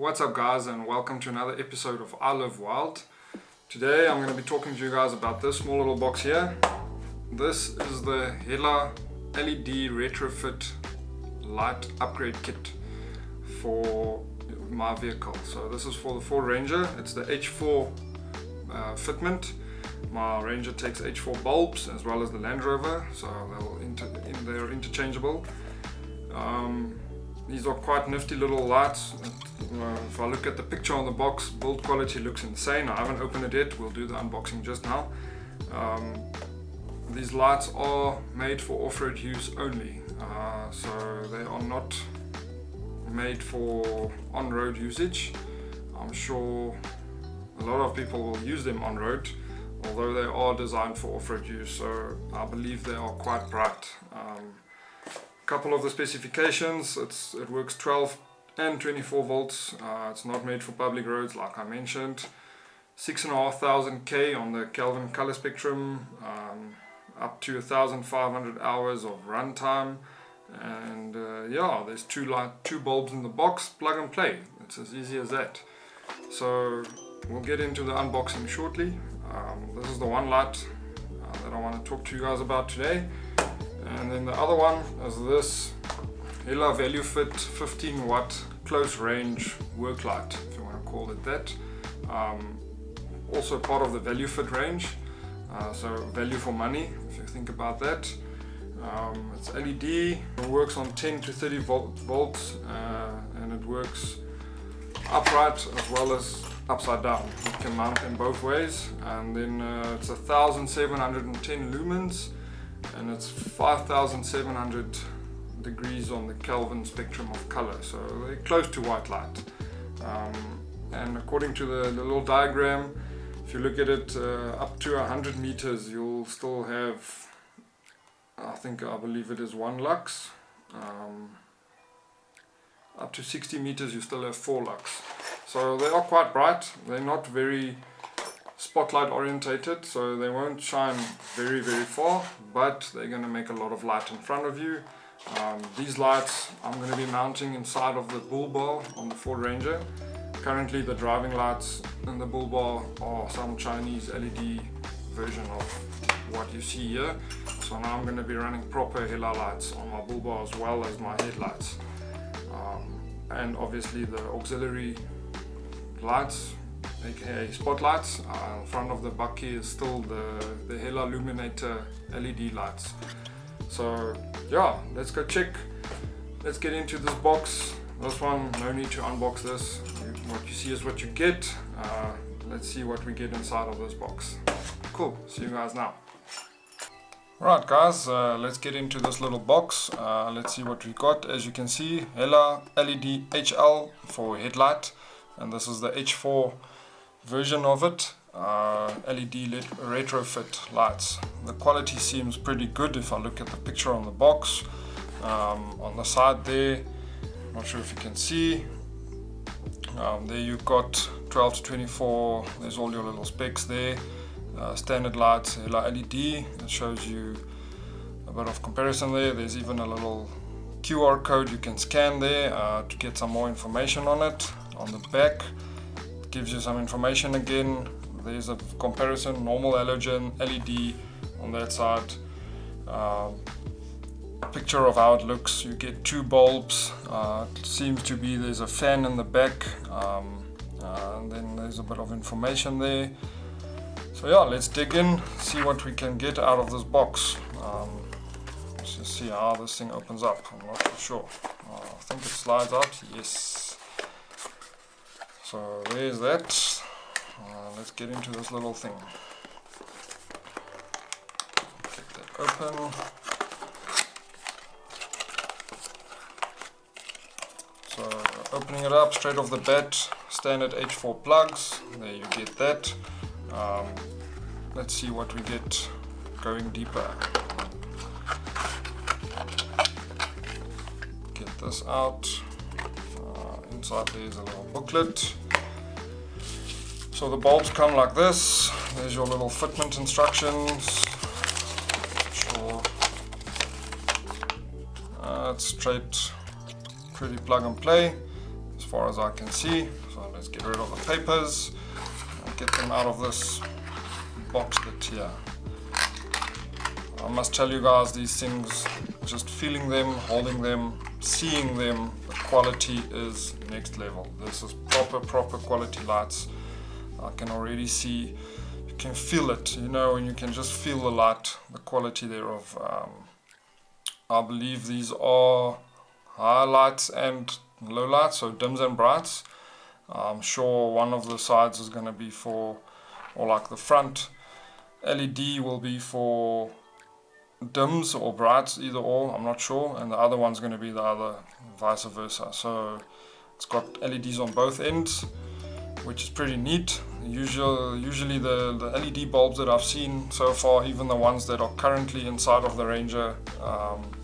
What's up guys, and welcome to another episode of i-LiveWild. Today I'm going to be talking to you guys about this small little box here. This is the Hella LED retrofit light upgrade kit for my vehicle. So this is for the Ford Ranger. It's the H4 fitment. My Ranger takes H4 bulbs as well as the Land Rover, so they're interchangeable. These are quite nifty little lights. If I look at the picture on the box, build quality looks insane. I haven't opened it yet, we'll do the unboxing just now. These lights are made for off-road use only, so they are not made for on-road usage. I'm sure a lot of people will use them on-road, although they are designed for off-road use, so I believe they are quite bright. Couple of the specifications: it works 12 and 24 volts. It's not made for public roads like I mentioned. 6,500 K on the Kelvin color spectrum, up to 1,500 hours of runtime, and yeah, there's two bulbs in the box, plug and play. It's as easy as that. So we'll get into the unboxing shortly. This is the one light that I want to talk to you guys about today. And then the other one is this Hella valuefit 15 watt close range work light, if you want to call it that. Also part of the valuefit range, so value for money if you think about that. It's LED, it works on 10 to 30 volts, and it works upright as well as upside down. You can mount them both ways, and then it's 1,710 lumens, and it's 5,700 degrees on the Kelvin spectrum of color, so they're close to white light. And according to the little diagram, if you look at it, up to 100 meters you'll still have, I believe it is 1 lux. Up to 60 meters you still have 4 lux. So they are quite bright. They're not very spotlight orientated, so they won't shine very far, but they're going to make a lot of light in front of you. These lights I'm going to be mounting inside of the bulbar on the Ford Ranger. Currently the driving lights in the bulbar are some Chinese LED version of what you see here, so now I'm going to be running proper Hella lights on my bulbar as well as my headlights, and obviously the auxiliary lights, aka spotlights. In front of the bucky is still the Hella Luminator LED lights. So yeah, let's go check. Let's get into this box. This one, no need to unbox this. What you see is what you get. Let's see what we get inside of this box. Cool, see you guys now. Right guys, let's get into this little box. Let's see what we got. As you can see, Hella LED HL for headlight, and this is the H4 version of it. LED retrofit lights. The quality seems pretty good if I look at the picture on the box. On the side there, not sure if you can see, there you've got 12 to 24, there's all your little specs there. Standard lights, LED, it shows you a bit of comparison there. There's even a little QR code you can scan there to get some more information on it. On the back it gives you some information again. There's a comparison, normal halogen, LED on that side. Picture of how it looks. You get 2 bulbs. It seems to be there's a fan in the back, and then there's a bit of information there. So yeah, let's dig in, see what we can get out of this box. Let's just see how this thing opens up. I'm not too sure. I think it slides out. Yes. So there's that. Let's get into this little thing. Get that open. So opening it up straight off the bat, standard H4 plugs. There you get that. Let's see what we get going deeper. Get this out. Inside there's a little booklet. So the bulbs come like this. There's your little fitment instructions. Sure. It's straight, pretty plug and play. As far as I can see. So let's get rid of the papers and get them out of this boxlet here. I must tell you guys, these things, just feeling them, holding them, seeing them, the quality is next level. This is proper quality lights. I can already see, you can feel it, you know, and you can just feel the light, the quality thereof. I believe these are high lights and low lights, so dims and brights. I'm sure one of the sides is going to be for, or like the front LED will be for dims or brights, either or, I'm not sure, and the other one's going to be the other, vice versa. So it's got LEDs on both ends, which is pretty neat. Usually the LED bulbs that I've seen so far, even the ones that are currently inside of the Ranger,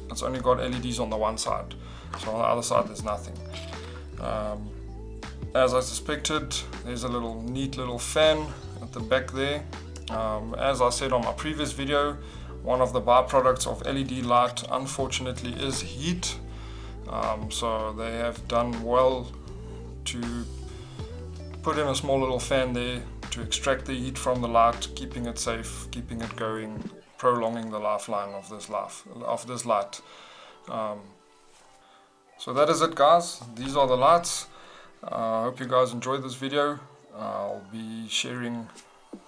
it's only got LEDs on the one side, so on the other side there's nothing. As I suspected, there's a neat little fan at the back there. As I said on my previous video, one of the byproducts of LED light, unfortunately, is heat. So they have done well to put in a small little fan there to extract the heat from the light, keeping it safe, keeping it going, prolonging the lifeline of this light. So that is it, guys. These are the lights. I hope you guys enjoyed this video. I'll be sharing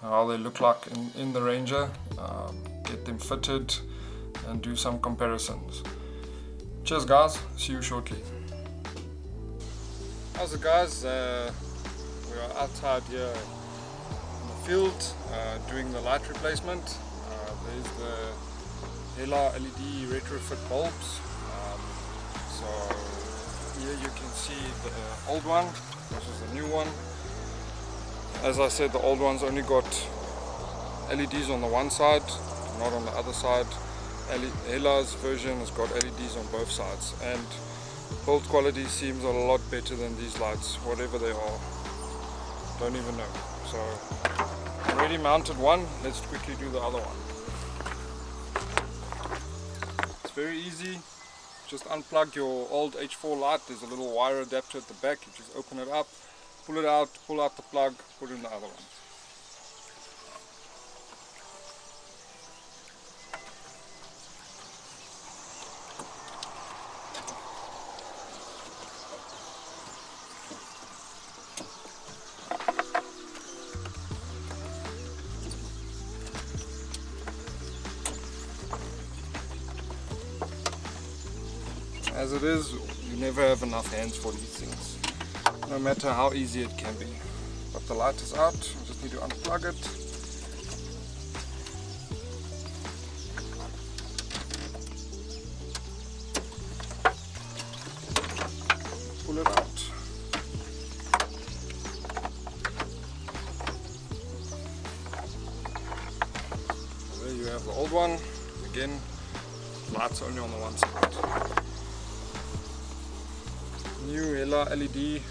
how they look like in the Ranger, get them fitted and do some comparisons. Cheers guys, see you shortly. How's it guys? We are outside here in the field doing the light replacement. There's the Hela LED retrofit bulbs. So here you can see the old one, this is the new one. As I said, the old one's only got LEDs on the one side, not on the other side. Hela's version has got LEDs on both sides, and build quality seems a lot better than these lights, whatever they are. Don't even know. So I already mounted one, let's quickly do the other one. It's very easy. Just unplug your old H4 light. There's a little wire adapter at the back. You just open it up, pull it out, pull out the plug, put in the other one. As it is, you never have enough hands for these things, no matter how easy it can be. But the light is out, you just need to unplug it. Pull it out. There you have the old one. Again, light's only on the one side. New Hela LED,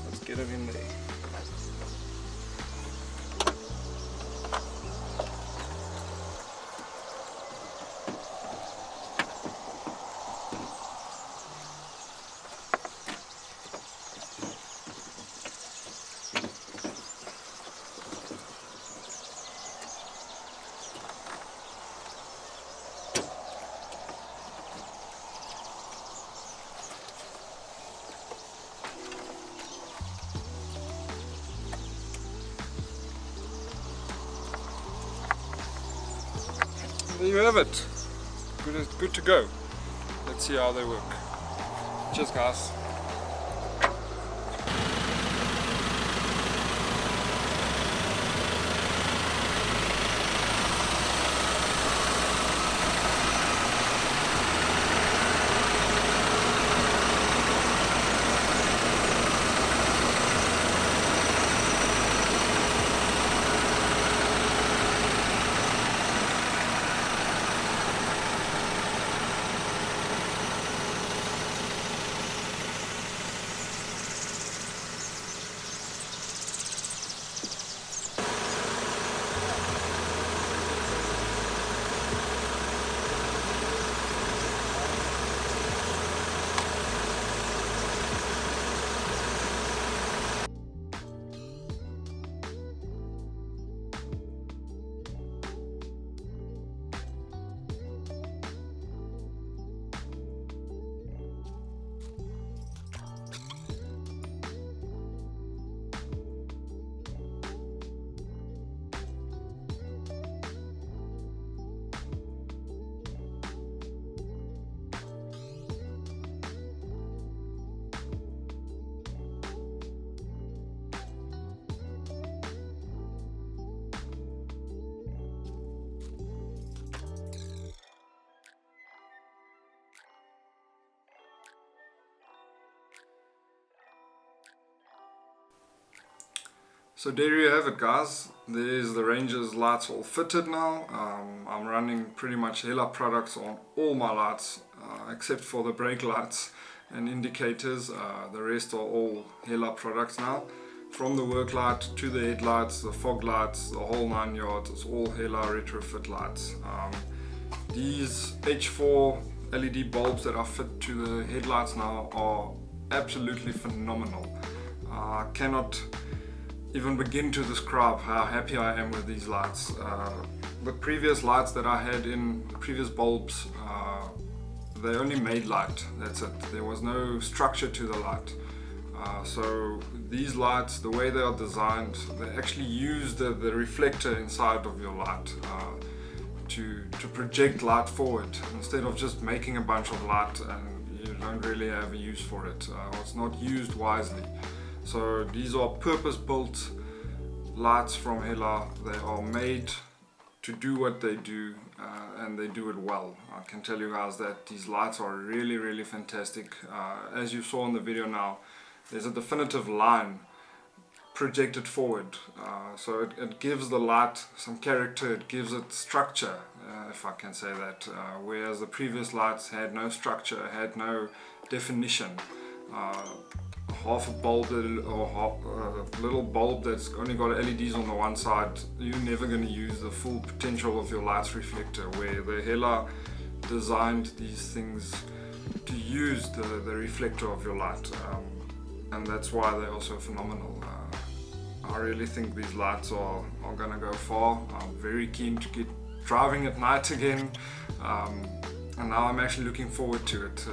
let's get it in there. There you have it. Good to go. Let's see how they work. Cheers guys. So there you have it, guys. There's the Ranger's lights all fitted now. I'm running pretty much Hella products on all my lights except for the brake lights and indicators. The rest are all Hella products now. From the work light to the headlights, the fog lights, the whole 9 yards, it's all Hella retrofit lights. These H4 LED bulbs that are fit to the headlights now are absolutely phenomenal. I cannot even begin to describe how happy I am with these lights. The previous lights that I had in previous bulbs, they only made light, that's it. There was no structure to the light. So these lights, the way they are designed, they actually use the reflector inside of your light to project light forward, instead of just making a bunch of light and you don't really have a use for it. It's not used wisely. So these are purpose-built lights from Hella. They are made to do what they do, and they do it well. I can tell you guys that these lights are really, really fantastic. As you saw in the video now, there's a definitive line projected forward, so it gives the light some character, it gives it structure, if I can say that, whereas the previous lights had no structure, had no definition. Half a bulb or a little bulb that's only got LEDs on the one side, you're never going to use the full potential of your light's reflector, where the Hella designed these things to use the reflector of your light, and that's why they're also phenomenal. I really think these lights are going to go far. I'm very keen to get driving at night again, and now I'm actually looking forward to it.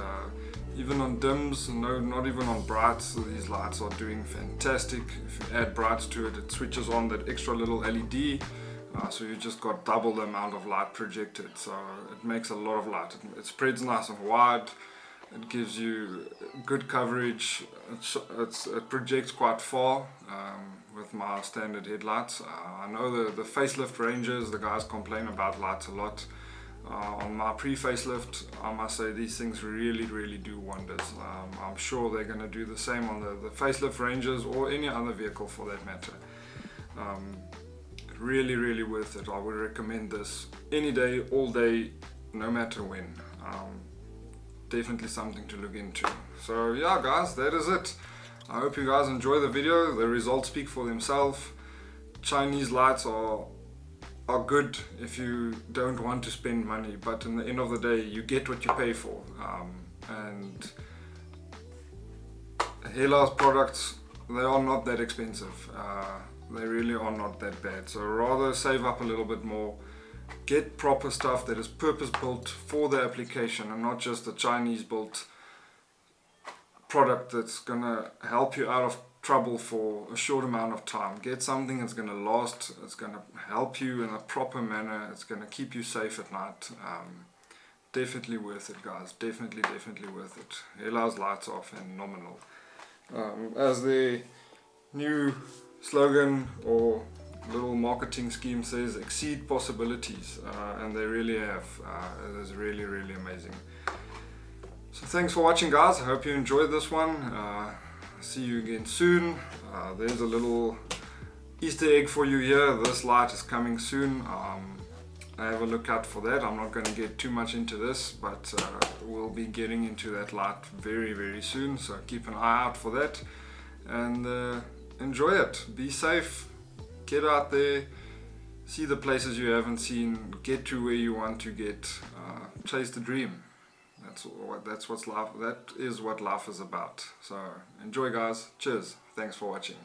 Even on dims, no, not even on brights, these lights are doing fantastic. If you add brights to it, it switches on that extra little LED, so you just got double the amount of light projected. So it makes a lot of light. It spreads nice and wide. It gives you good coverage. It projects quite far with my standard headlights. I know the facelift Rangers, the guys complain about lights a lot. On my pre-facelift, I must say these things really, really do wonders. I'm sure they're going to do the same on the facelift Rangers or any other vehicle for that matter. Really, really worth it. I would recommend this any day, all day, no matter when. Definitely something to look into. So yeah guys, that is it. I hope you guys enjoy the video. The results speak for themselves. Chinese lights are good if you don't want to spend money, but in the end of the day you get what you pay for, and Hella's products, they are not that expensive. They really are not that bad, so rather save up a little bit more, get proper stuff that is purpose built for the application and not just a Chinese built product that's gonna help you out of trouble for a short amount of time. Get something that's going to last, it's going to help you in a proper manner, it's going to keep you safe at night. Definitely worth it guys, definitely worth it. Hella's lights are phenomenal. As the new slogan or little marketing scheme says, exceed possibilities, and they really have. It is really, really amazing. So thanks for watching guys, I hope you enjoyed this one. See you again soon. There's a little Easter egg for you here. This light is coming soon. Have a look out for that. I'm not going to get too much into this, but we'll be getting into that light very, very soon. So keep an eye out for that, and enjoy it. Be safe. Get out there. See the places you haven't seen. Get to where you want to get. Chase the dream. That is what life is about. So enjoy guys. Cheers. Thanks for watching.